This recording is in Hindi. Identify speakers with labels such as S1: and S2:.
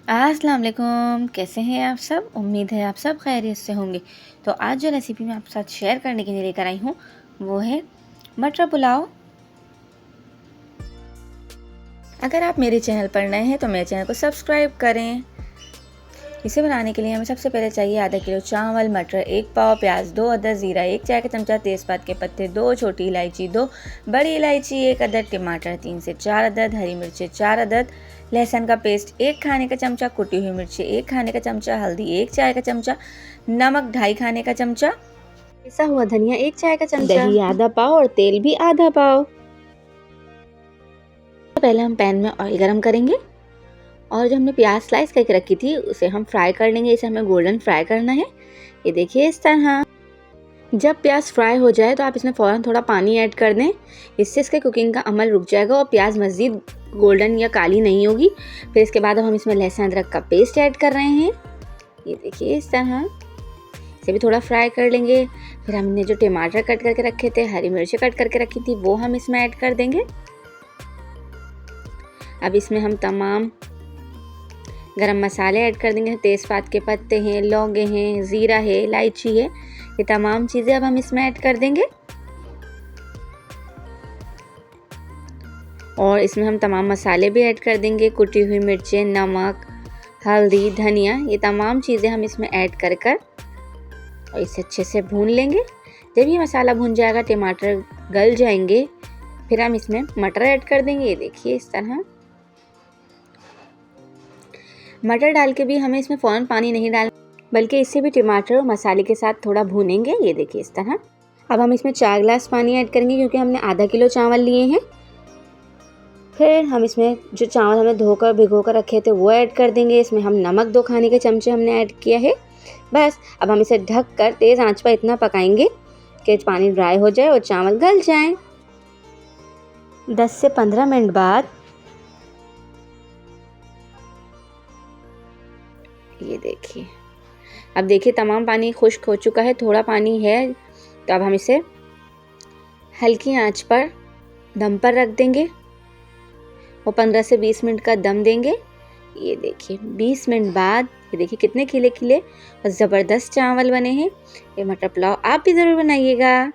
S1: अस्सलाम वालेकुम, कैसे हैं आप सब। उम्मीद है आप सब खैरियत से होंगे। तो आज जो रेसिपी मैं आपके साथ शेयर करने के लिए लेकर आई हूँ वो है मटर पुलाव। अगर आप मेरे चैनल पर नए हैं तो मेरे चैनल को सब्सक्राइब करें। इसे बनाने के लिए हमें सबसे पहले चाहिए आधा किलो चावल, मटर 1 पाव, प्याज 2 अदद, ज़ीरा 1 चाय का चमचा, तेज़पात के पत्ते 2, छोटी इलायची 2, बड़ी इलायची 1 अदद, टमाटर 3 से 4 अदद, हरी मिर्चें 4 अदद, लहसुन का पेस्ट 1 खाने का चमचा, कुटी हुई मिर्ची 1 खाने का चमचा, हल्दी 1 चाय का चमचा, नमक 2.5 खाने का चमचा, पिसा हुआ धनिया 1 चाय का चमचा, दही आधा पाव और तेल भी आधा पाव। पहले हम पैन में ऑयल गरम करेंगे और जो हमने प्याज स्लाइस करके रखी थी उसे हम फ्राई कर लेंगे। इसे हमें गोल्डन फ्राई करना है। ये देखिए इस तरह। जब प्याज फ्राई हो जाए तो आप इसमें फ़ौरन थोड़ा पानी ऐड कर दें। इससे इसके कुकिंग का अमल रुक जाएगा और प्याज मज़ीद गोल्डन या काली नहीं होगी। फिर इसके बाद अब हम इसमें लहसुन अदरक का पेस्ट ऐड कर रहे हैं। ये देखिए इस तरह। इसे भी थोड़ा फ्राई कर लेंगे। फिर हमने जो टमाटर कट करके रखे थे, हरी मिर्ची कट करके रखी थी, वो हम इसमें ऐड कर देंगे। अब इसमें हम तमाम गरम मसाले ऐड कर देंगे। तेज़पात के पत्ते हैं, लौंगे हैं, ज़ीरा है, इलायची है, ये तमाम चीज़ें अब हम इसमें ऐड कर देंगे। और इसमें हम तमाम मसाले भी ऐड कर देंगे। कुटी हुई मिर्चें, नमक, हल्दी, धनिया, ये तमाम चीज़ें हम इसमें ऐड कर और इसे अच्छे से भून लेंगे। जब ये मसाला भून जाएगा, टमाटर गल जाएंगे, फिर हम इसमें मटर ऐड कर देंगे। ये देखिए इस तरह। मटर डाल के भी हमें इसमें फ़ौरन पानी नहीं डालना, बल्कि इससे भी टमाटर और मसाले के साथ थोड़ा भूनेंगे। ये देखिए इस तरह। अब हम इसमें 4 गिलास पानी ऐड करेंगे क्योंकि हमने आधा किलो चावल लिए हैं। फिर हम इसमें जो चावल हमने धोकर भिगो कर रखे थे वो ऐड कर देंगे। इसमें हम नमक 2 खाने के चमचे हमने ऐड किया है। बस अब हम इसे ढक कर तेज़ आंच पर इतना पकाएंगे कि पानी ड्राई हो जाए और चावल गल जाएं। 10 से 15 मिनट बाद ये देखिए, अब देखिए तमाम पानी खुश्क हो चुका है, थोड़ा पानी है। तो अब हम इसे हल्की आंच पर दम पर रख देंगे और 15 से 20 मिनट का दम देंगे। ये देखिए 20 मिनट बाद ये देखिए कितने खिले खिले और ज़बरदस्त चावल बने हैं। ये मटर पुलाव आप भी ज़रूर बनाइएगा।